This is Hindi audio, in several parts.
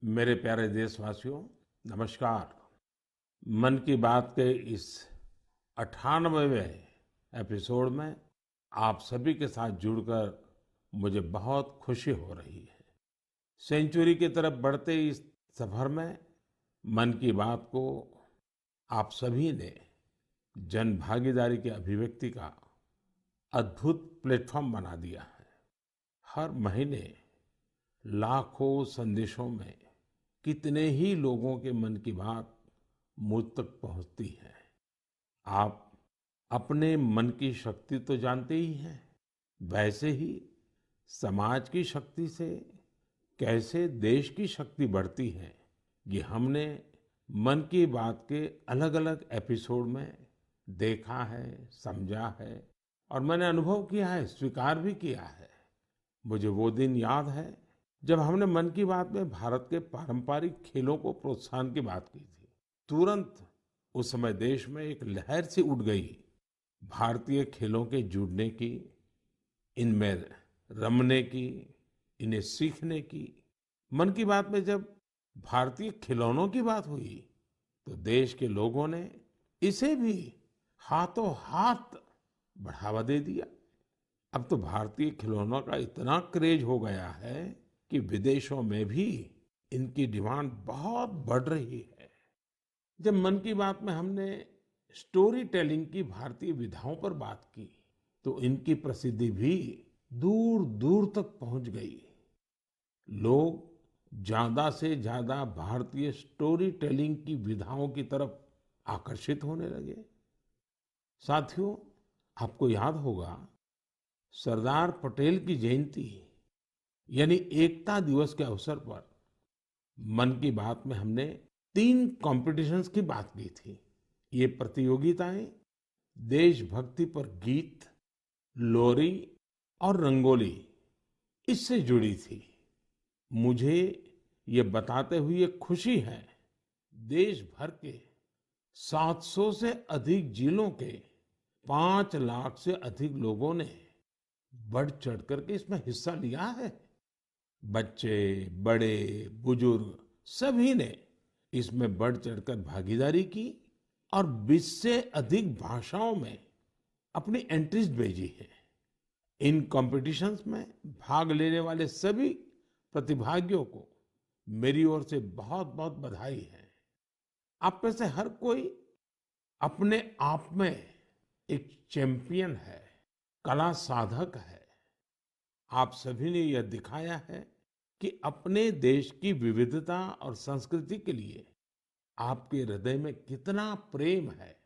मेरे प्यारे देशवासियों, नमस्कार। मन की बात के इस 98वें एपिसोड में आप सभी के साथ जुड़कर मुझे बहुत खुशी हो रही है। सेंचुरी की तरफ बढ़ते इस सफर में मन की बात को आप सभी ने जन भागीदारी की अभिव्यक्ति का अद्भुत प्लेटफॉर्म बना दिया है। हर महीने लाखों संदेशों में कितने ही लोगों के मन की बात मुझ तक पहुंचती है। आप अपने मन की शक्ति तो जानते ही हैं, वैसे ही समाज की शक्ति से कैसे देश की शक्ति बढ़ती है, ये हमने मन की बात के अलग-अलग एपिसोड में देखा है, समझा है और मैंने अनुभव किया है, स्वीकार भी किया है। मुझे वो दिन याद है जब हमने मन की बात में भारत के पारंपरिक खेलों को प्रोत्साहन की बात की थी। तुरंत उस समय देश में एक लहर सी उठ गई भारतीय खेलों के जुड़ने की, इनमें रमने की, इन्हें सीखने की। मन की बात में जब भारतीय खिलौनों की बात हुई तो देश के लोगों ने इसे भी हाथों हाथ बढ़ावा दे दिया। अब तो भारतीय खिलौनों का इतना क्रेज हो गया है कि विदेशों में भी इनकी डिमांड बहुत बढ़ रही है। जब मन की बात में हमने स्टोरी टेलिंग की भारतीय विधाओं पर बात की तो इनकी प्रसिद्धि भी दूर दूर तक पहुंच गई। लोग ज्यादा से ज्यादा भारतीय स्टोरी टेलिंग की विधाओं की तरफ आकर्षित होने लगे। साथियों, आपको याद होगा सरदार पटेल की जयंती यानी एकता दिवस के अवसर पर मन की बात में हमने 3 कॉम्पिटिशन्स की बात की थी। ये प्रतियोगिताएं देशभक्ति पर गीत, लोरी और रंगोली इससे जुड़ी थी। मुझे ये बताते हुए खुशी है, देश भर के 700 से अधिक जिलों के 5 लाख से अधिक लोगों ने बढ़ चढ़ करके इसमें हिस्सा लिया है। बच्चे, बड़े, बुजुर्ग सभी ने इसमें बढ़ चढ़कर भागीदारी की और 20 से अधिक भाषाओं में अपनी एंट्रीज भेजी है। इन कॉम्पिटिशन्स में भाग लेने वाले सभी प्रतिभागियों को मेरी ओर से बहुत-बहुत बधाई है। आप में से हर कोई अपने आप में एक चैंपियन है, कला साधक है। आप सभी ने यह दिखाया है कि अपने देश की विविधता और संस्कृति के लिए आपके हृदय में कितना प्रेम है।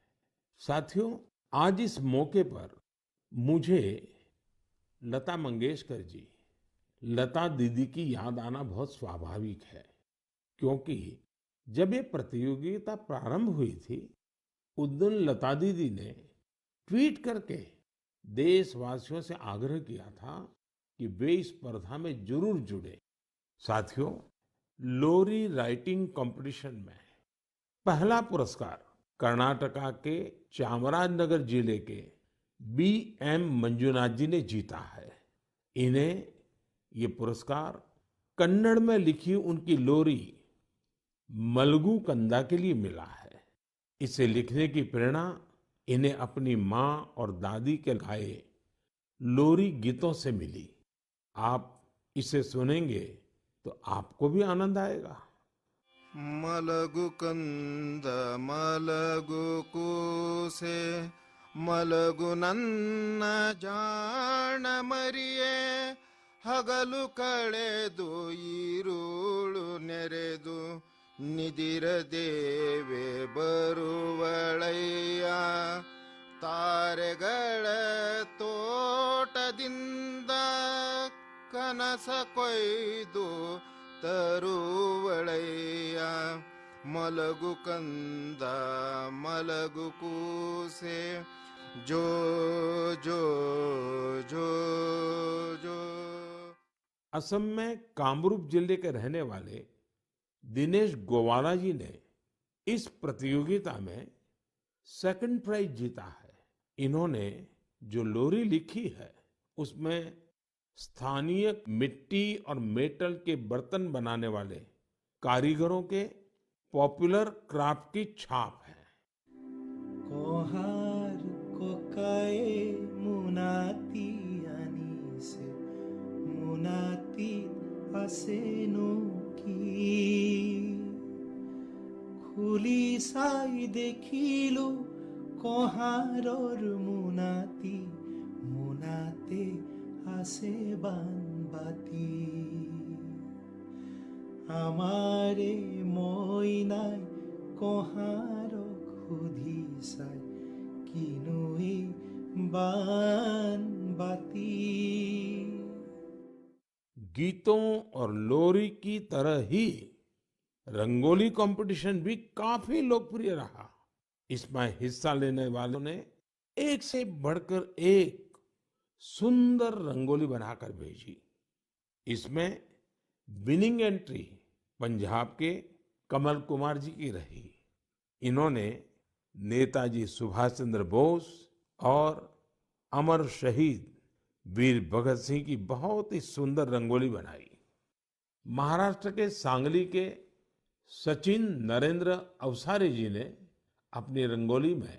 साथियों, आज इस मौके पर मुझे लता मंगेशकर जी, लता दीदी की याद आना बहुत स्वाभाविक है, क्योंकि जब ये प्रतियोगिता प्रारंभ हुई थी उस दिन लता दीदी ने ट्वीट करके देशवासियों से आग्रह किया था कि वे इस स्पर्धा में जरूर जुड़े। साथियों, लोरी राइटिंग कंपटीशन में पहला पुरस्कार कर्नाटका के चामराजनगर जिले के बी एम मंजुनाथ जी ने जीता है। इन्हें ये पुरस्कार कन्नड़ में लिखी उनकी लोरी मलगू कंदा के लिए मिला है। इसे लिखने की प्रेरणा इन्हें अपनी माँ और दादी के गाए लोरी गीतों से मिली। आप इसे सुनेंगे तो आपको भी आनंद आएगा। मलगु कंद मलगु ಕೂಸೆ ಮಲಗು ನನ್ನ ಜಾಣ ಮರಿಯೇ ಹಗಲು ಕಳೆದು ಈರುಳು ನೆರೆದು ನಿದಿರದೇವೆ ಬರುವಳಯ್ಯ ತಾರೆಗಳ ತೋಟದಿಂದ ಕನಸ ಕೊಯ್ದು ತರುವಳಯ್ಯ ಮಲಗು ಕಂದ ಮಲಗು ಕೂಸೆ ಜೋ ಜೋ ಜೋ ಜೋ। असम में कामरूप जिले के रहने वाले दिनेश गोवाला जी ने इस प्रतियोगिता में सेकंड प्राइज जीता है। इन्होंने जो लोरी लिखी है उसमें स्थानीय मिट्टी और मेटल के बर्तन बनाने वाले कारीगरों के पॉपुलर क्राफ्ट की छाप है। कोहार कोकाए मुनाती आनीसे मुनाती आसेनो की খুলি চাই দেখিলো কহাৰৰ মোনাতি মোনাতে আছে বানবাতি আমাৰে মইনাই কহাৰক সুধি চাই কিনো এই বানবাতি गीतों और लोरी की तरह ही रंगोली कंपटीशन भी काफी लोकप्रिय रहा। इसमें हिस्सा लेने वालों ने एक से बढ़कर एक सुंदर रंगोली बनाकर भेजी। इसमें विनिंग एंट्री पंजाब के कमल कुमार जी की रही। इन्होंने नेताजी सुभाष चंद्र बोस और अमर शहीद वीर भगत सिंह की बहुत ही सुंदर रंगोली बनाई। महाराष्ट्र के सांगली के सचिन नरेंद्र अवसारी जी ने अपनी रंगोली में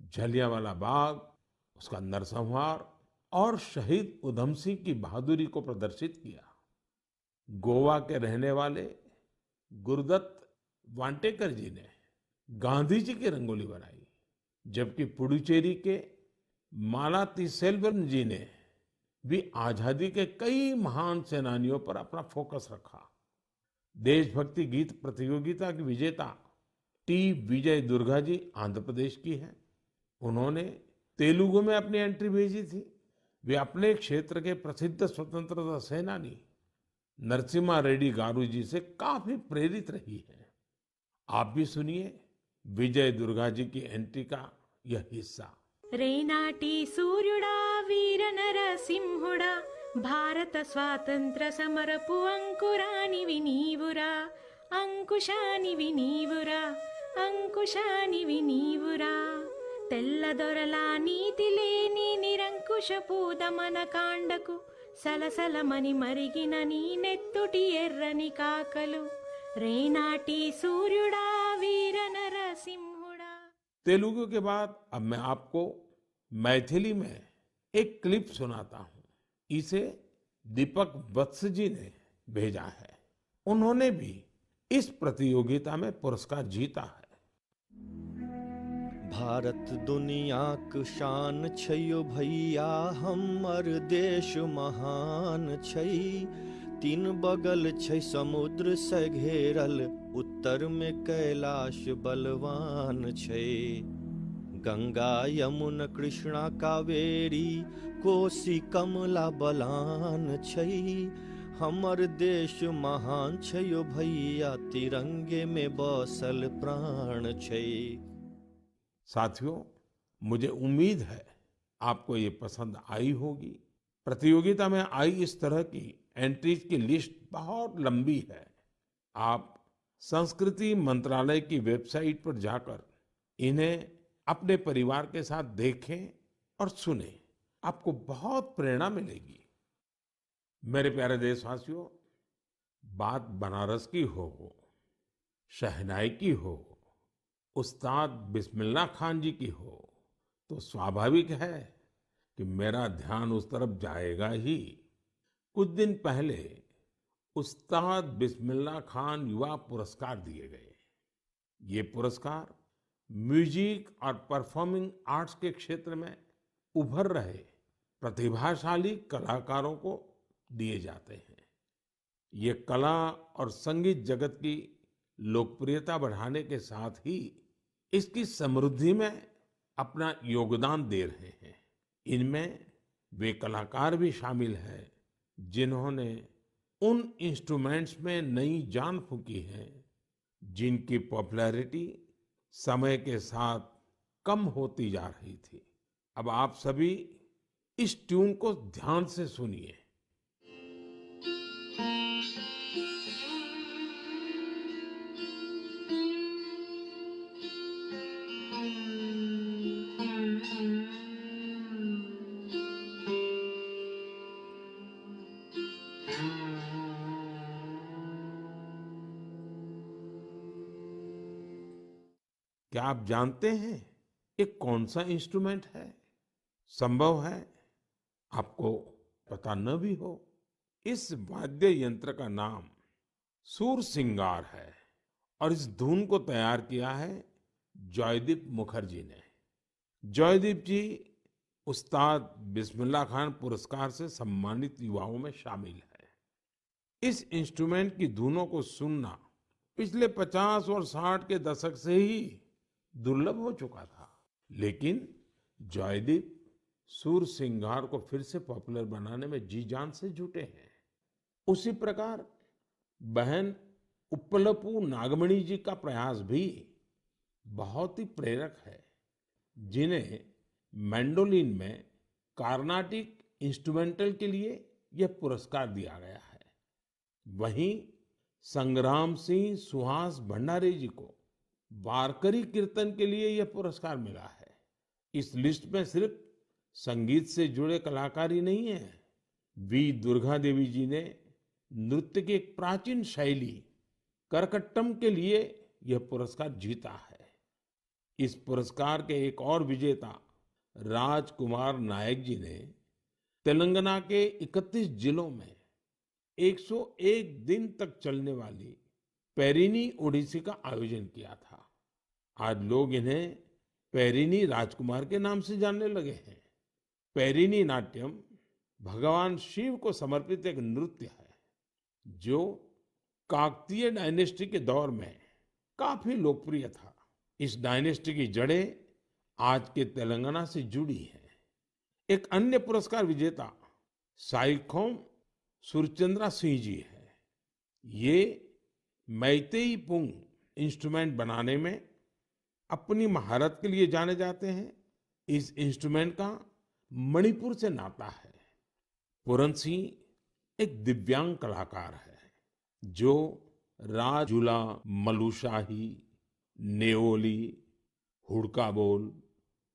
जलियांवाला बाग, उसका नरसंहार और शहीद उधम सिंह की बहादुरी को प्रदर्शित किया। गोवा के रहने वाले गुरुदत्त वांटेकर जी ने गांधी जी की रंगोली बनाई, जबकि पुडुचेरी के मालातिसेल्वन जी ने भी आजादी के कई महान सेनानियों पर अपना फोकस रखा। देशभक्ति गीत प्रतियोगिता की विजेता टी विजय दुर्गा जी आंध्र प्रदेश की हैं। उन्होंने तेलुगु में अपनी एंट्री भेजी थी। वे अपने क्षेत्र के प्रसिद्ध स्वतंत्रता सेनानी नरसिम्हा रेड्डी गारू जी से काफी प्रेरित रही है। आप भी सुनिए विजय दुर्गा जी की एंट्री का यह हिस्सा। రేనాటి సూర్యుడా వీర నరసింహుడా భారత స్వాతంత్ర సమరపు అంకురానివి నీవురా అంకుశానివి నీవురా అంకుశానివి నీవురా తెల్లదొరల నీతి లేని నిరంకుశపు దమన కాండకు సలసలమని మరిగిన నీ నెత్తుటి ఎర్రని కాకలు రేనాటి సూర్యుడా వీర నరసింహుడా। तेलुगु के बाद अब मैं आपको मैथिली में एक क्लिप सुनाता हूं। इसे दीपक वत्स जी ने भेजा है। उन्होंने भी इस प्रतियोगिता में पुरस्कार जीता है। भारत दुनियाक शान छैयो भैया हमर देश महान छै तीन बगल छै समुद्र से घेरल उत्तर में कैलाश बलवान छै गंगा यमुना कृष्णा कावेरी कोसी कमला बलान छै हमर देश महान छैयो भैया तिरंगे में बसल प्राण छै। साथियों, मुझे उम्मीद है आपको ये पसंद आई होगी। प्रतियोगिता में आई इस तरह की एंट्रीज की लिस्ट बहुत लंबी है। आप संस्कृति मंत्रालय की वेबसाइट पर जाकर इन्हें अपने परिवार के साथ देखें और सुनें। आपको बहुत प्रेरणा मिलेगी। मेरे प्यारे देशवासियों, बात बनारस की हो, शहनाई की हो, उस्ताद बिस्मिल्लाह खान जी की हो, तो स्वाभाविक है कि मेरा ध्यान उस तरफ जाएगा ही। कुछ दिन पहले उस्ताद बिस्मिल्लाह खान युवा पुरस्कार दिए गए। ये पुरस्कार म्यूजिक और परफॉर्मिंग आर्ट्स के क्षेत्र में उभर रहे प्रतिभाशाली कलाकारों को दिए जाते हैं। ये कला और संगीत जगत की लोकप्रियता बढ़ाने के साथ ही इसकी समृद्धि में अपना योगदान दे रहे हैं। इनमें वे कलाकार भी शामिल हैं जिन्होंने उन इंस्ट्रूमेंट्स में नई जान फूंकी है जिनकी पॉपुलैरिटी समय के साथ कम होती जा रही थी। अब आप सभी इस ट्यून को ध्यान से सुनिए। क्या आप जानते हैं ये कौन सा इंस्ट्रूमेंट है? संभव है आपको पता न भी हो। इस वाद्य यंत्र का नाम सूरसिंगार है और इस धुन को तैयार किया है जॉयदीप मुखर्जी ने। जॉयदीप जी उस्ताद बिस्मिल्लाह खान पुरस्कार से सम्मानित युवाओं में शामिल है। इस इंस्ट्रूमेंट की धुनों को सुनना पिछले 50 और 60 के दशक से ही दुर्लभ हो चुका था, लेकिन जॉयदीप सूरसिंगार को फिर से पॉपुलर बनाने में जी जान से जुटे हैं। उसी प्रकार बहन उप्पलपू नागमणि जी का प्रयास भी बहुत ही प्रेरक है, जिन्हें मैंडोलिन में कार्नाटिक इंस्ट्रूमेंटल के लिए यह पुरस्कार दिया गया है। वहीं संग्राम सिंह सुहास भंडारे जी को वारकरी कीर्तन के लिए यह पुरस्कार मिला है। इस लिस्ट में सिर्फ संगीत से जुड़े कलाकार ही नहीं है। वी दुर्गा देवी जी ने नृत्य की एक प्राचीन शैली करकट्टम के लिए यह पुरस्कार जीता है। इस पुरस्कार के एक और विजेता राजकुमार नायक जी ने तेलंगाना के 31 जिलों में 101 दिन तक चलने वाली पेरिनी ओडिसी का आयोजन किया था। आज लोग इन्हें पेरिनी राजकुमार के नाम से जानने लगे हैं। पेरिनी नाट्यम भगवान शिव को समर्पित एक नृत्य है जो काकतीय डायनेस्टी के दौर में काफी लोकप्रिय था। इस डायनेस्टी की जड़ें आज के तेलंगाना से जुड़ी हैं। एक अन्य पुरस्कार विजेता साइखोम सुरचंद्रा सिंह जी है। ये मैतेई पुंग इंस्ट्रूमेंट बनाने में अपनी महारत के लिए जाने जाते हैं। इस इंस्ट्रूमेंट का मणिपुर से नाता है। पूरन सिंह एक दिव्यांग कलाकार है जो राजुला, मलुशाही, नेओली, हुड़का बोल,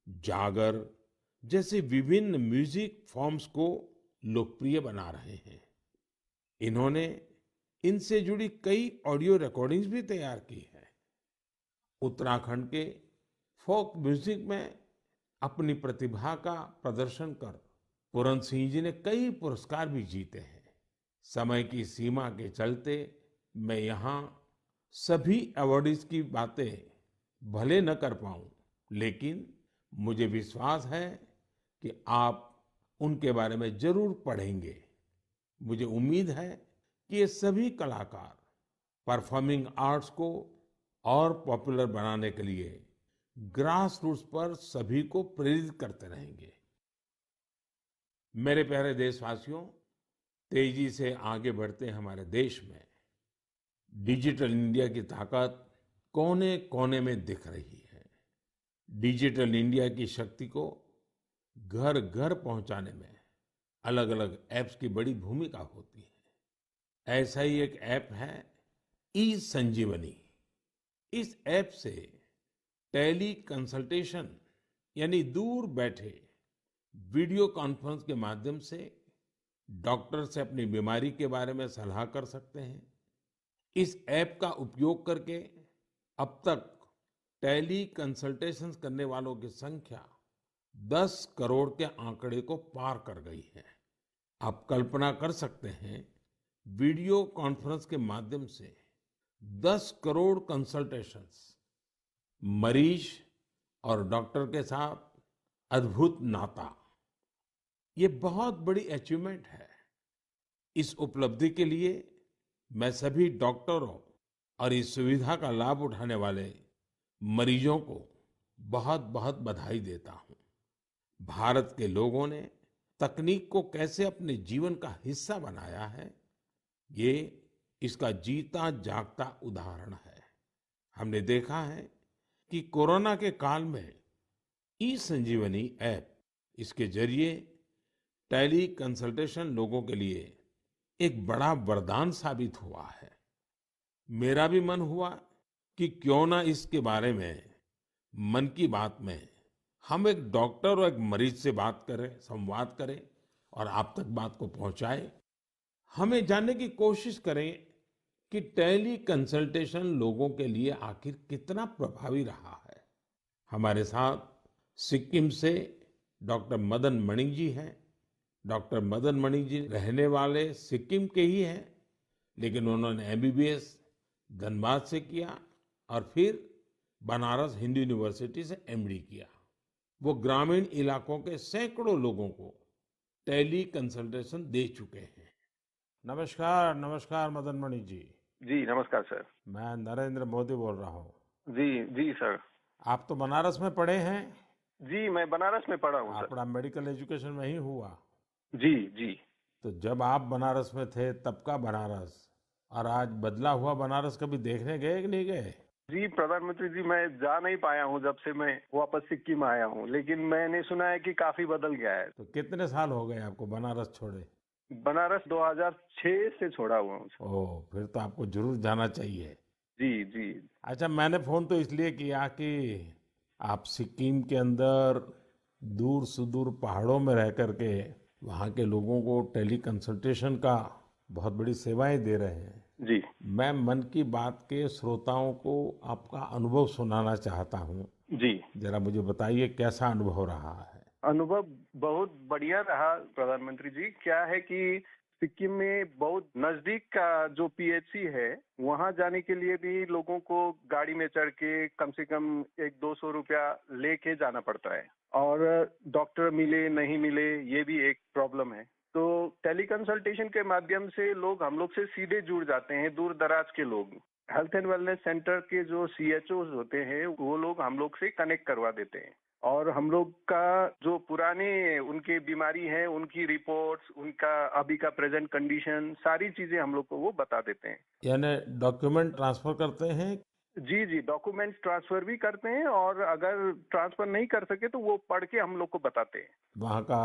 जागर जैसे विभिन्न म्यूजिक फॉर्म्स को लोकप्रिय बना रहे हैं। इन्होंने इनसे जुड़ी कई ऑडियो रिकॉर्डिंग्स भी तैयार की है। उत्तराखंड के फोक म्यूजिक में अपनी प्रतिभा का प्रदर्शन कर पूरन सिंह जी ने कई पुरस्कार भी जीते हैं। समय की सीमा के चलते मैं यहाँ सभी अवार्डीज की बातें भले न कर पाऊं, लेकिन मुझे विश्वास है कि आप उनके बारे में जरूर पढ़ेंगे। मुझे उम्मीद है कि ये सभी कलाकार परफॉर्मिंग आर्ट्स को और पॉपुलर बनाने के लिए ग्रास रूट्स पर सभी को प्रेरित करते रहेंगे। मेरे प्यारे देशवासियों, तेजी से आगे बढ़ते हमारे देश में डिजिटल इंडिया की ताकत कोने कोने में दिख रही है। डिजिटल इंडिया की शक्ति को घर घर पहुंचाने में अलग अलग ऐप्स की बड़ी भूमिका होती है। ऐसा ही एक ऐप है ई संजीवनी। इस ऐप से टेली कंसल्टेशन यानी दूर बैठे वीडियो कॉन्फ्रेंस के माध्यम से डॉक्टर से अपनी बीमारी के बारे में सलाह कर सकते हैं। इस ऐप का उपयोग करके अब तक टेली कंसल्टेशंस करने वालों की संख्या 10 करोड़ के आंकड़े को पार कर गई है। आप कल्पना कर सकते हैं, वीडियो कॉन्फ्रेंस के माध्यम से 10 करोड़ कंसल्टेशंस, मरीज और डॉक्टर के साथ अद्भुत नाता। ये बहुत बड़ी अचीवमेंट है। इस उपलब्धि के लिए मैं सभी डॉक्टरों और इस सुविधा का लाभ उठाने वाले मरीजों को बहुत बहुत बधाई देता हूं। भारत के लोगों ने तकनीक को कैसे अपने जीवन का हिस्सा बनाया है, ये इसका जीता जागता उदाहरण है। हमने देखा है कि कोरोना के काल में ई संजीवनी ऐप, इसके जरिए टेली कंसल्टेशन लोगों के लिए एक बड़ा वरदान साबित हुआ है। मेरा भी मन हुआ कि क्यों ना इसके बारे में मन की बात में हम एक डॉक्टर और एक मरीज से बात करें, संवाद करें और आप तक बात को पहुंचाएं। हमें जानने की कोशिश करें कि टेली कंसल्टेशन लोगों के लिए आखिर कितना प्रभावी रहा है। हमारे साथ सिक्किम से डॉक्टर मदन मणि जी हैं। डॉक्टर मदन मणि जी रहने वाले सिक्किम के ही हैं, लेकिन उन्होंने एमबीबीएस धनबाद से किया और फिर बनारस हिंदू यूनिवर्सिटी से एमडी किया। वो ग्रामीण इलाकों के सैकड़ों लोगों को टेली कंसल्टेशन दे चुके हैं। नमस्कार, नमस्कार मदन मणि जी। जी नमस्कार सर। मैं नरेंद्र मोदी बोल रहा हूँ। जी जी सर। आप तो बनारस में पढ़े हैं। जी मैं बनारस में पढ़ा हूँ सर। आपका मेडिकल एजुकेशन वहीं हुआ। जी जी। तो जब आप बनारस में थे तब का बनारस और आज बदला हुआ बनारस कभी देखने गए कि नहीं गए? जी प्रधानमंत्री जी, मैं जा नहीं पाया हूँ जब से मैं वापस सिक्किम आया हूँ, लेकिन मैंने सुना है कि काफी बदल गया है। तो कितने साल हो गए आपको बनारस छोड़े? बनारस 2006 से छोड़ा हुआ हूँ सर। ओह, फिर तो आपको जरूर जाना चाहिए। जी जी। अच्छा, मैंने फोन तो इसलिए किया कि आप सिक्किम के अंदर दूर सुदूर पहाड़ों में रह करके वहाँ के लोगों को टेली कंसल्टेशन का बहुत बड़ी सेवाएं दे रहे हैं। जी मैं मन की बात के श्रोताओं को आपका अनुभव सुनाना चाहता हूँ। जी। जरा मुझे बताइए कैसा अनुभव रहा है? अनुभव बहुत बढ़िया रहा प्रधानमंत्री जी। क्या है कि सिक्किम में बहुत नजदीक का जो पीएचसी है, वहां जाने के लिए भी लोगों को गाड़ी में चढ़ के कम से कम 100-200 रुपया लेके जाना पड़ता है, और डॉक्टर मिले नहीं मिले ये भी एक प्रॉब्लम है। तो टेली कंसल्टेशन के माध्यम से लोग हम लोग से सीधे जुड़ जाते हैं। दूर दराज के लोग हेल्थ एंड वेलनेस सेंटर के जो सीएचओ होते हैं वो लोग हम लोग से कनेक्ट करवा देते हैं, और हम लोग का जो पुराने उनके बीमारी है, उनकी रिपोर्ट्स, उनका अभी का प्रेजेंट कंडीशन, सारी चीजें हम लोग को वो बता देते हैं। यानी डॉक्यूमेंट ट्रांसफर करते हैं? जी जी, डॉक्यूमेंट्स ट्रांसफर भी करते हैं, और अगर ट्रांसफर नहीं कर सके तो वो पढ़ के हम लोग को बताते हैं। वहाँ का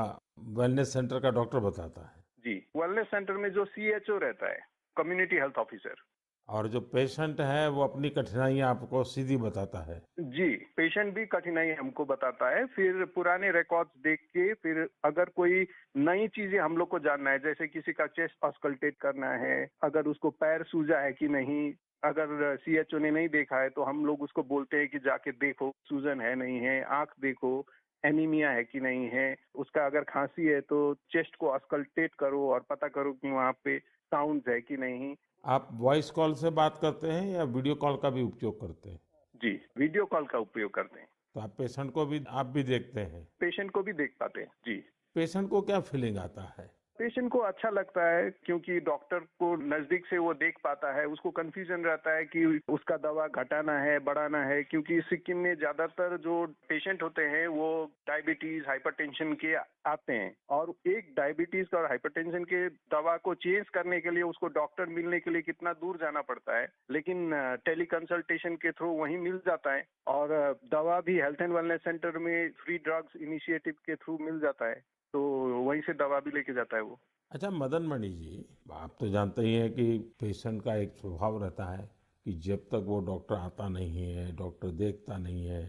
वेलनेस सेंटर का डॉक्टर बताता है? जी, वेलनेस सेंटर में जो सीएचओ रहता है, कम्युनिटी हेल्थ ऑफिसर। और जो पेशेंट है वो अपनी कठिनाइयाँ आपको सीधी बताता है? जी, पेशेंट भी कठिनाई हमको बताता है। फिर पुराने रिकॉर्ड्स देख के, फिर अगर कोई नई चीजें हम लोग को जानना है, जैसे किसी का चेस्ट ऑस्कल्टेट करना है, अगर उसको पैर सूजा है कि नहीं, अगर सीएचओ ने नहीं देखा है तो हम लोग उसको बोलते हैं कि जाके देखो सूजन है नहीं है, आंख देखो, एनीमिया है कि नहीं है, उसका अगर खांसी है तो चेस्ट को ऑस्कल्टेट करो और पता करो कि वहाँ पे साउंड है कि नहीं। आप वॉइस कॉल से बात करते हैं या वीडियो कॉल का भी उपयोग करते हैं? जी, वीडियो कॉल का उपयोग करते हैं। तो आप पेशेंट को भी आप भी देखते हैं? पेशेंट को भी देख पाते हैं। जी। पेशेंट को क्या फीलिंग आता है? पेशेंट को अच्छा लगता है, क्योंकि डॉक्टर को नजदीक से वो देख पाता है। उसको कंफ्यूजन रहता है कि उसका दवा घटाना है, बढ़ाना है, क्योंकि सिक्किम में ज्यादातर जो पेशेंट होते हैं वो डायबिटीज, हाइपरटेंशन के आते हैं, और एक डायबिटीज और हाइपरटेंशन के दवा को चेंज करने के लिए उसको डॉक्टर मिलने के लिए कितना दूर जाना पड़ता है, लेकिन टेली कंसल्टेशन के थ्रू वहीं मिल जाता है, और दवा भी हेल्थ एंड वेलनेस सेंटर में फ्री ड्रग्स इनिशिएटिव के थ्रू मिल जाता है, तो वहीं से दवा भी लेके जाता है वो। अच्छा मदन मणि जी, आप तो जानते ही हैं कि पेशेंट का एक स्वभाव रहता है कि जब तक वो डॉक्टर आता नहीं है, डॉक्टर देखता नहीं है,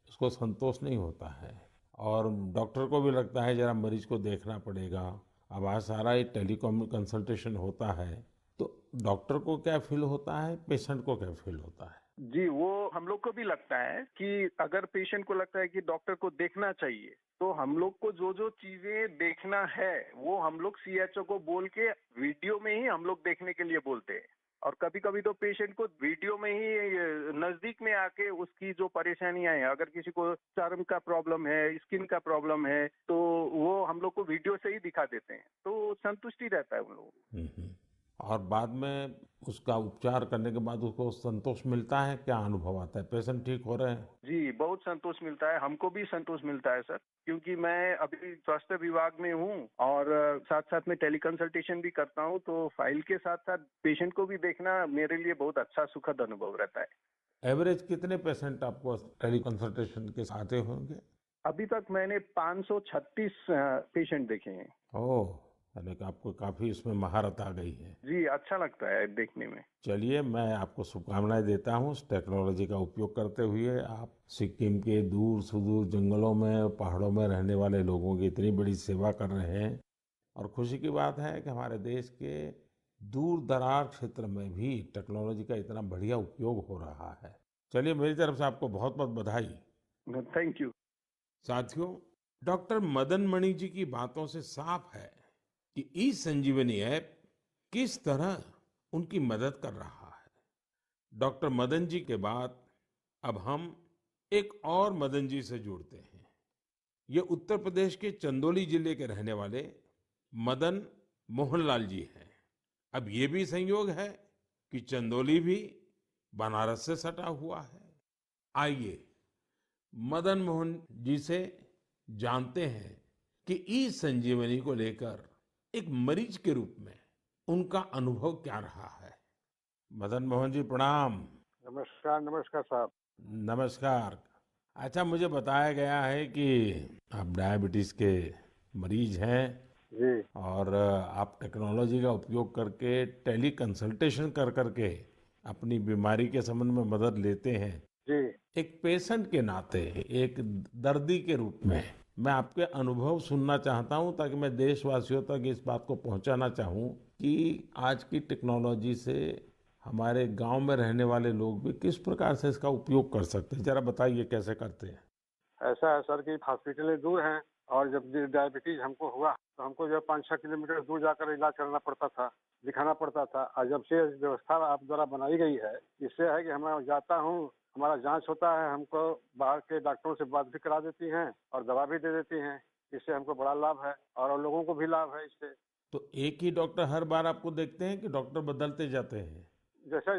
उसको संतोष नहीं होता है, और डॉक्टर को भी लगता है जरा मरीज को देखना पड़ेगा। अब आज सारा ये टेलीकॉम कंसल्टेशन होता है, तो डॉक्टर को क्या फील होता है, पेशेंट को क्या फील होता है? जी, वो हम लोग को भी लगता है कि अगर पेशेंट को लगता है कि डॉक्टर को देखना चाहिए, तो हम लोग को जो जो चीजें देखना है वो हम लोग सीएचओ को बोल के वीडियो में ही हम लोग देखने के लिए बोलते हैं। और कभी कभी तो पेशेंट को वीडियो में ही नजदीक में आके उसकी जो परेशानियां हैं, अगर किसी को चर्म का प्रॉब्लम है, स्किन का प्रॉब्लम है, तो वो हम लोग को वीडियो से ही दिखा देते हैं, तो संतुष्टि रहता है उन लोगों को। हम्म। और बाद में उसका उपचार करने के बाद उसको संतोष मिलता है? क्या अनुभव आता है? पेशेंट ठीक हो रहे हैं? जी, बहुत संतोष मिलता है। हमको भी संतोष मिलता है सर, क्योंकि मैं अभी स्वास्थ्य विभाग में हूँ और साथ साथ में टेली कंसल्टेशन भी करता हूँ, तो फाइल के साथ साथ पेशेंट को भी देखना मेरे लिए बहुत अच्छा सुखद अनुभव रहता है। एवरेज कितने पेशेंट आपको टेली कंसल्टेशन के साथ आते होंगे? अभी तक मैंने 536 पेशेंट देखे हैं। ओह, यानी कि आपको काफी इसमें महारत आ गई है। जी, अच्छा लगता है देखने में। चलिए, मैं आपको शुभकामनाएं देता हूँ। इस टेक्नोलॉजी का उपयोग करते हुए आप सिक्किम के दूर सुदूर जंगलों में, पहाड़ों में रहने वाले लोगों की इतनी बड़ी सेवा कर रहे हैं, और खुशी की बात है कि हमारे देश के दूर दराज क्षेत्र में भी टेक्नोलॉजी का इतना बढ़िया उपयोग हो रहा है। चलिए, मेरी तरफ से आपको बहुत बहुत बधाई। Thank you. साथियों, डॉक्टर मदन मणि जी की बातों से साफ है कि ई संजीवनी ऐप किस तरह उनकी मदद कर रहा है। डॉक्टर मदन जी के बाद अब हम एक और मदन जी से जुड़ते हैं। ये उत्तर प्रदेश के चंदौली जिले के रहने वाले मदन मोहनलाल जी हैं। अब ये भी संयोग है कि चंदौली भी बनारस से सटा हुआ है। आइए मदन मोहन जी से जानते हैं कि ई संजीवनी को लेकर एक मरीज के रूप में उनका अनुभव क्या रहा है। मदन मोहन जी प्रणाम। नमस्कार नमस्कार साहब। नमस्कार। अच्छा, मुझे बताया गया है कि आप डायबिटीज के मरीज हैं जी और आप टेक्नोलॉजी का उपयोग करके टेली कंसल्टेशन कर करके अपनी बीमारी के संबंध में मदद लेते हैं। जी एक पेशेंट के नाते, एक दर्दी के रूप में मैं आपके अनुभव सुनना चाहता हूं ताकि मैं देशवासियों तक इस बात को पहुंचाना चाहूं कि आज की टेक्नोलॉजी से हमारे गांव में रहने वाले लोग भी किस प्रकार से इसका उपयोग कर सकते हैं। जरा बताइए कैसे करते हैं। ऐसा है सर कि हॉस्पिटलें दूर हैं और जब डायबिटीज हमको हुआ तो हमको जो 5-6 किलोमीटर दूर जाकर इलाज करना पड़ता था, दिखाना पड़ता था। और जब से व्यवस्था आप द्वारा बनाई गई है, इससे है कि मैं जाता हूँ, हमारा जांच होता है, हमको बाहर के डॉक्टरों से बात भी करा देती हैं और दवा भी दे देती हैं। इससे हमको बड़ा लाभ है और लोगों को भी लाभ है इससे। तो एक ही डॉक्टर हर बार आपको देखते हैं कि डॉक्टर बदलते जाते हैं? जैसे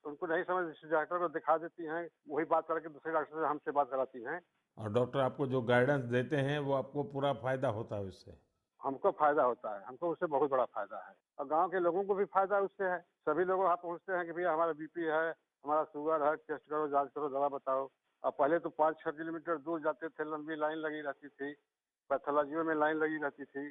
उनको नहीं समझ जिस डॉक्टर को दिखा देती हैं, वही बात करके दूसरे डॉक्टर से हमसे बात कराती हैं। और डॉक्टर आपको जो गाइडेंस देते हैं वो आपको पूरा फायदा होता है उससे? हमको फायदा होता है, हमको उससे बहुत बड़ा फायदा है और गांव के लोगों को भी फायदा उससे है। सभी लोग वहाँ पहुँचते हैं कि भैया हमारा बीपी है, हमारा शुगर है, टेस्ट करो, जांच करो, दवा बताओ। अब पहले तो 5-6 किलोमीटर दूर जाते थे, लंबी लाइन लगी रहती थी, पैथोलॉजी में लाइन लगी रहती थी,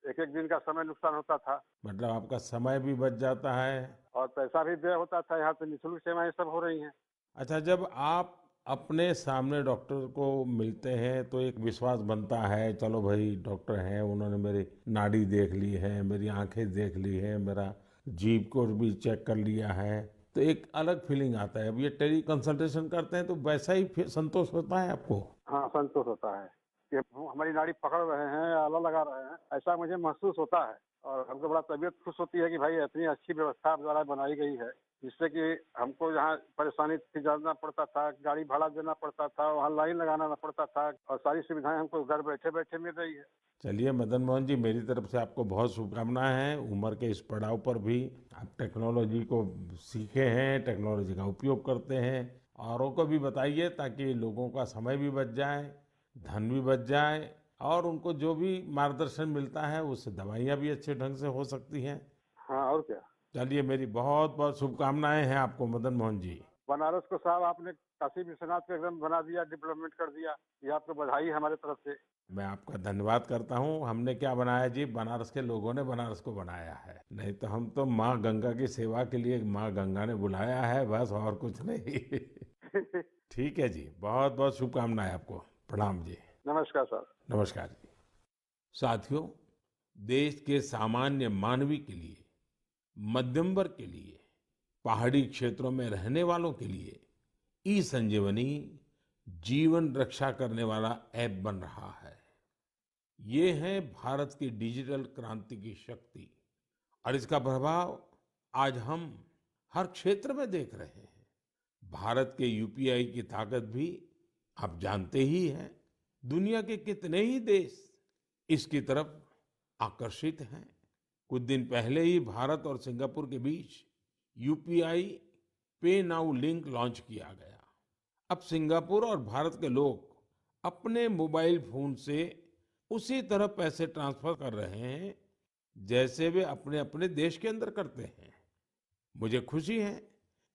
एक एक दिन का समय नुकसान होता था मतलब आपका समय भी बच जाता है। और पैसा भी व्यय होता था। यहाँ तो निःशुल्क सेवाएं सब हो रही हैं। अच्छा, जब आप अपने सामने डॉक्टर को मिलते हैं तो एक विश्वास बनता है, चलो भाई डॉक्टर हैं, उन्होंने मेरी नाड़ी देख ली है, मेरी आंखें देख ली है, मेरा जीभ को भी चेक कर लिया है, तो एक अलग फीलिंग आता है। अब ये टेली कंसल्टेशन करते हैं तो वैसा ही संतोष होता है आपको? हाँ, संतोष होता है कि हमारी नाड़ी पकड़ रहे हैं, आला लगा रहे हैं, ऐसा मुझे महसूस होता है। और हमको बड़ा तबीयत खुश होती है कि भाई इतनी अच्छी व्यवस्था आप द्वारा बनाई गई है, जिससे कि हमको जहाँ परेशानी थी, जाना पड़ता था, गाड़ी भाड़ा देना पड़ता था, वहाँ लाइन लगाना पड़ता था और सारी सुविधाएं हमको घर बैठे बैठे मिल रही है। चलिए मदन मोहन जी, मेरी तरफ से आपको बहुत शुभकामनाएं हैं। उम्र के इस पड़ाव पर भी आप टेक्नोलॉजी को सीखे हैं, टेक्नोलॉजी का उपयोग करते हैं। औरों को भी बताइए ताकि लोगों का समय भी बच जाए, धन भी बच जाए और उनको जो भी मार्गदर्शन मिलता है उससे दवाइयाँ भी अच्छे ढंग से हो सकती हैं। हाँ और क्या। चलिए, मेरी बहुत बहुत शुभकामनाएं हैं आपको मदन मोहन जी। बनारस को साहब आपने काशी विश्वनाथ को एकदम बना दिया, डेवलपमेंट कर दिया। ये आपको बधाई हमारे तरफ से। मैं आपका धन्यवाद करता हूँ। हमने क्या बनाया जी, बनारस के लोगों ने बनारस को बनाया है। नहीं तो हम तो माँ गंगा की सेवा के लिए माँ गंगा ने बुलाया है, बस और कुछ नहीं। ठीक है जी, बहुत बहुत शुभकामनाएं आपको। प्रणाम जी। नमस्कार सर। नमस्कार जी। साथियों, देश के सामान्य मानवी के लिए, मध्यम वर्ग के लिए, पहाड़ी क्षेत्रों में रहने वालों के लिए ई संजीवनी जीवन रक्षा करने वाला ऐप बन रहा है। ये है भारत की डिजिटल क्रांति की शक्ति और इसका प्रभाव आज हम हर क्षेत्र में देख रहे हैं। भारत के यूपीआई की ताकत भी आप जानते ही हैं। दुनिया के कितने ही देश इसकी तरफ आकर्षित हैं। कुछ दिन पहले ही भारत और सिंगापुर के बीच यूपीआई पे नाउ लिंक लॉन्च किया गया। अब सिंगापुर और भारत के लोग अपने मोबाइल फोन से उसी तरह पैसे ट्रांसफर कर रहे हैं जैसे वे अपने अपने देश के अंदर करते हैं। मुझे खुशी है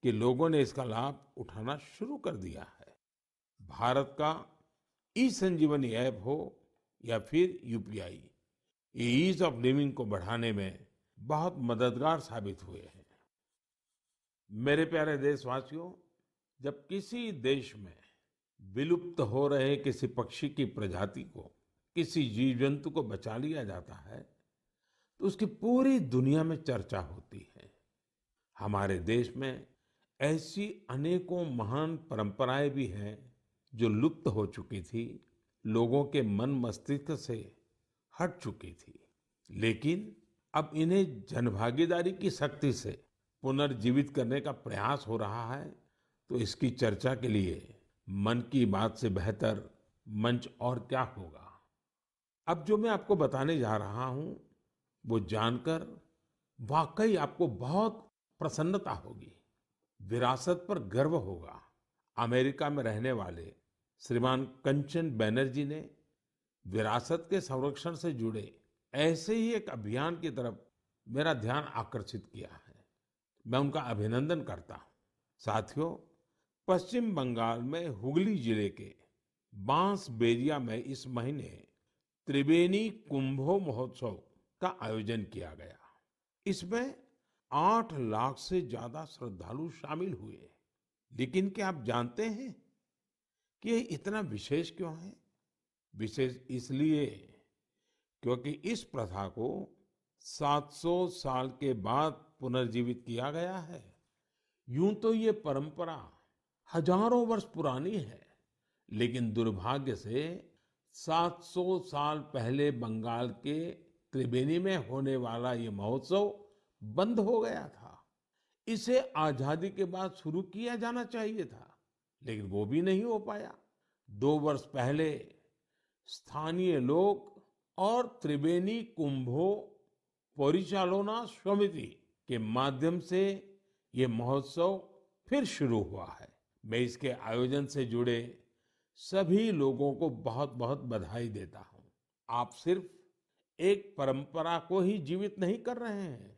कि लोगों ने इसका लाभ उठाना शुरू कर दिया है। भारत का ई संजीवनी ऐप हो या फिर यूपीआई, ये ईज ऑफ लिविंग को बढ़ाने में बहुत मददगार साबित हुए हैं। मेरे प्यारे देशवासियों, जब किसी देश में विलुप्त हो रहे किसी पक्षी की प्रजाति को, किसी जीव जंतु को बचा लिया जाता है तो उसकी पूरी दुनिया में चर्चा होती है। हमारे देश में ऐसी अनेकों महान परंपराएं भी हैं जो लुप्त हो चुकी थी, लोगों के मन मस्तिष्क से हट चुकी थी। लेकिन अब इन्हें जनभागीदारी की शक्ति से पुनर्जीवित करने का प्रयास हो रहा है, तो इसकी चर्चा के लिए मन की बात से बेहतर मंच और क्या होगा। अब जो मैं आपको बताने जा रहा हूं, वो जानकर वाकई आपको बहुत प्रसन्नता होगी, विरासत पर गर्व होगा। अमेरिका में रहने वाले श्रीमान कंचन बैनर्जी ने विरासत के संरक्षण से जुड़े ऐसे ही एक अभियान की तरफ मेरा ध्यान आकर्षित किया है। मैं उनका अभिनंदन करता हूं। साथियों, पश्चिम बंगाल में हुगली जिले के बांसबेरिया में इस महीने त्रिबेनी कुंभो महोत्सव का आयोजन किया गया। इसमें 8 लाख से ज्यादा श्रद्धालु शामिल हुए। लेकिन क्या आप जानते हैं कि ये इतना विशेष क्यों है? विशेष इसलिए क्योंकि इस प्रथा को 700 साल के बाद पुनर्जीवित किया गया है। यूं तो ये परंपरा हजारों वर्ष पुरानी है, लेकिन दुर्भाग्य से 700 साल पहले बंगाल के त्रिबेनी में होने वाला ये महोत्सव बंद हो गया था। इसे आजादी के बाद शुरू किया जाना चाहिए था, लेकिन वो भी नहीं हो पाया। 2 वर्ष पहले स्थानीय लोग और त्रिबेनी कुंभो परिचालना समिति के माध्यम से ये महोत्सव फिर शुरू हुआ है। मैं इसके आयोजन से जुड़े सभी लोगों को बहुत बहुत बधाई देता हूं। आप सिर्फ एक परंपरा को ही जीवित नहीं कर रहे हैं,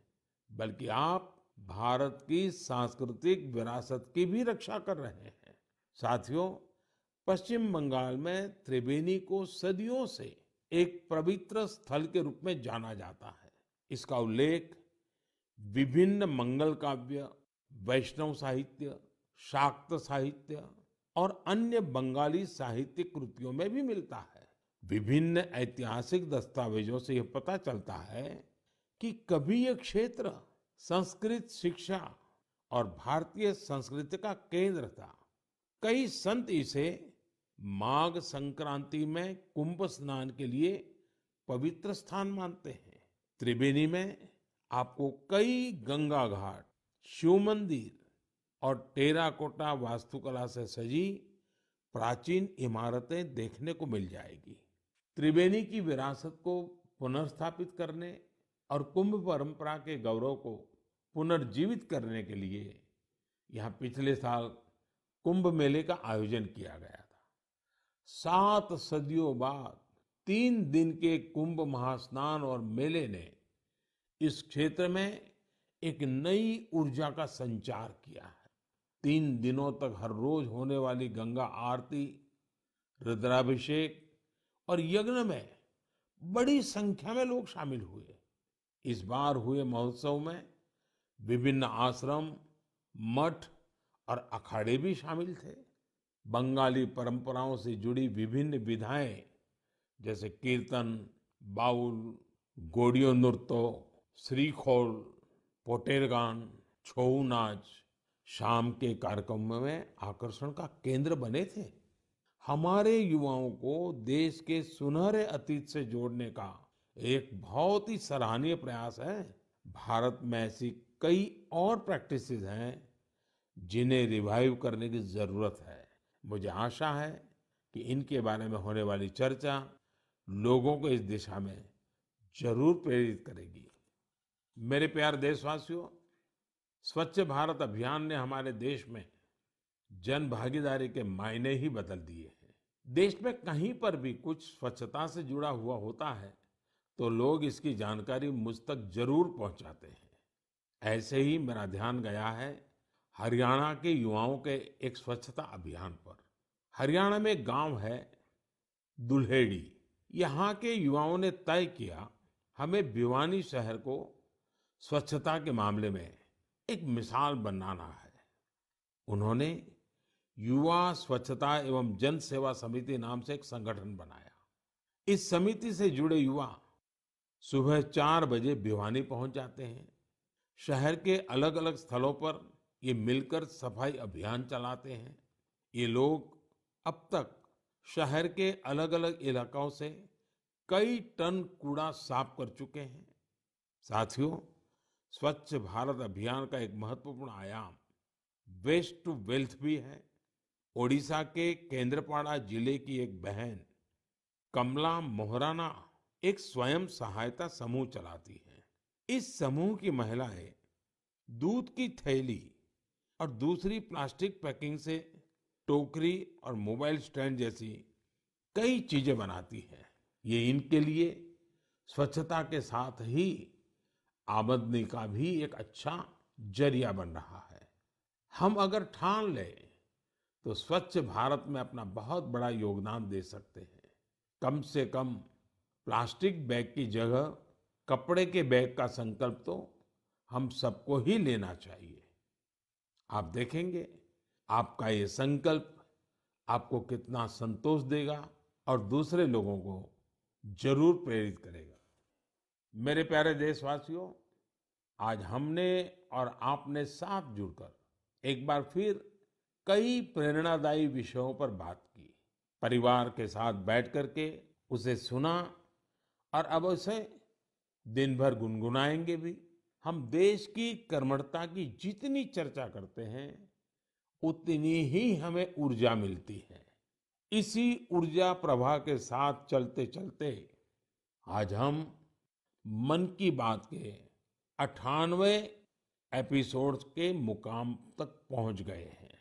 बल्कि आप भारत की सांस्कृतिक विरासत की भी रक्षा कर रहे हैं। साथियों, पश्चिम बंगाल में त्रिबेनी को सदियों से एक पवित्र स्थल के रूप में जाना जाता है। इसका उल्लेख विभिन्न मंगल काव्य, वैष्णव साहित्य, शाक्त साहित्य और अन्य बंगाली साहित्यिक कृतियों में भी मिलता है। विभिन्न ऐतिहासिक दस्तावेजों से यह पता चलता है कि कभी यह क्षेत्र संस्कृत शिक्षा और भारतीय संस्कृति का केंद्र था। कई संत इसे माघ संक्रांति में कुंभ स्नान के लिए पवित्र स्थान मानते हैं। त्रिबेनी में आपको कई गंगा घाट, शिव मंदिर और टेराकोटा वास्तुकला से सजी प्राचीन इमारतें देखने को मिल जाएगी। त्रिबेनी की विरासत को पुनर्स्थापित करने और कुंभ परंपरा के गौरव को पुनर्जीवित करने के लिए यहाँ पिछले साल कुंभ मेले का आयोजन किया गया था। 7 सदियों बाद 3 दिन के कुंभ महास्नान और मेले ने इस क्षेत्र में एक नई ऊर्जा का संचार किया है। 3 दिनों तक हर रोज होने वाली गंगा आरती, रुद्राभिषेक और यज्ञ में बड़ी संख्या में लोग शामिल हुए। इस बार हुए महोत्सव में विभिन्न आश्रम, मठ और अखाड़े भी शामिल थे। बंगाली परंपराओं से जुड़ी विभिन्न विधाएं जैसे कीर्तन, बाउल, गोडियो नृत्य, श्रीखोल, पोटेर गान, छऊ नाच शाम के कार्यक्रमों में आकर्षण का केंद्र बने थे। हमारे युवाओं को देश के सुनहरे अतीत से जोड़ने का एक बहुत ही सराहनीय प्रयास है। भारत में ऐसी कई और प्रैक्टिसेस हैं जिन्हें रिवाइव करने की जरूरत है। मुझे आशा है कि इनके बारे में होने वाली चर्चा लोगों को इस दिशा में जरूर प्रेरित करेगी। मेरे प्यारे देशवासियों, स्वच्छ भारत अभियान ने हमारे देश में जन भागीदारी के मायने ही बदल दिए हैं। देश में कहीं पर भी कुछ स्वच्छता से जुड़ा हुआ होता है तो लोग इसकी जानकारी मुझ तक जरूर पहुंचाते हैं। ऐसे ही मेरा ध्यान गया है हरियाणा के युवाओं के एक स्वच्छता अभियान पर। हरियाणा में एक गांव है दुल्हेड़ी। यहाँ के युवाओं ने तय किया हमें भिवानी शहर को स्वच्छता के मामले में एक मिसाल बनाना है। उन्होंने युवा स्वच्छता एवं जन सेवा समिति नाम से एक संगठन बनाया। इस समिति से जुड़े युवा सुबह 4 बजे भिवानी पहुंच जाते हैं। शहर के अलग अलग स्थलों पर ये मिलकर सफाई अभियान चलाते हैं। ये लोग अब तक शहर के अलग अलग इलाकों से कई टन कूड़ा साफ कर चुके हैं। साथियों, स्वच्छ भारत अभियान का एक महत्वपूर्ण आयाम वेस्ट टू वेल्थ भी है। ओडिशा के केंद्रपाड़ा जिले की एक बहन कमला मोहराना एक स्वयं सहायता समूह चलाती है। इस समूह की महिलाएं दूध की थैली और दूसरी प्लास्टिक पैकिंग से टोकरी और मोबाइल स्टैंड जैसी कई चीजें बनाती हैं। ये इनके लिए स्वच्छता के साथ ही आमदनी का भी एक अच्छा जरिया बन रहा है। हम अगर ठान लें तो स्वच्छ भारत में अपना बहुत बड़ा योगदान दे सकते हैं। कम से कम प्लास्टिक बैग की जगह कपड़े के बैग का संकल्प तो हम सबको ही लेना चाहिए। आप देखेंगे आपका ये संकल्प आपको कितना संतोष देगा और दूसरे लोगों को जरूर प्रेरित करेगा। मेरे प्यारे देशवासियों, आज हमने और आपने साथ जुड़कर एक बार फिर कई प्रेरणादायी विषयों पर बात की। परिवार के साथ बैठ करके उसे सुना और अब उसे दिन भर गुनगुनाएंगे भी। हम देश की कर्मठता की जितनी चर्चा करते हैं उतनी ही हमें ऊर्जा मिलती है। इसी ऊर्जा प्रवाह के साथ चलते चलते आज हम मन की बात के 98वें एपिसोड के मुकाम तक पहुंच गए हैं।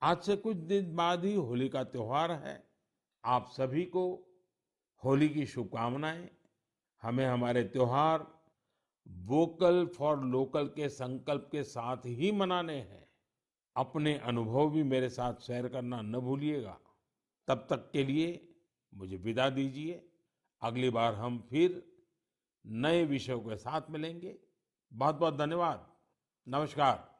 आज से कुछ दिन बाद ही होली का त्योहार है। आप सभी को होली की शुभकामनाएं। हमें हमारे त्योहार वोकल फॉर लोकल के संकल्प के साथ ही मनाने हैं। अपने अनुभव भी मेरे साथ शेयर करना न भूलिएगा। तब तक के लिए मुझे विदा दीजिए। अगली बार हम फिर नए विषयों के साथ मिलेंगे। बहुत बहुत धन्यवाद। नमस्कार।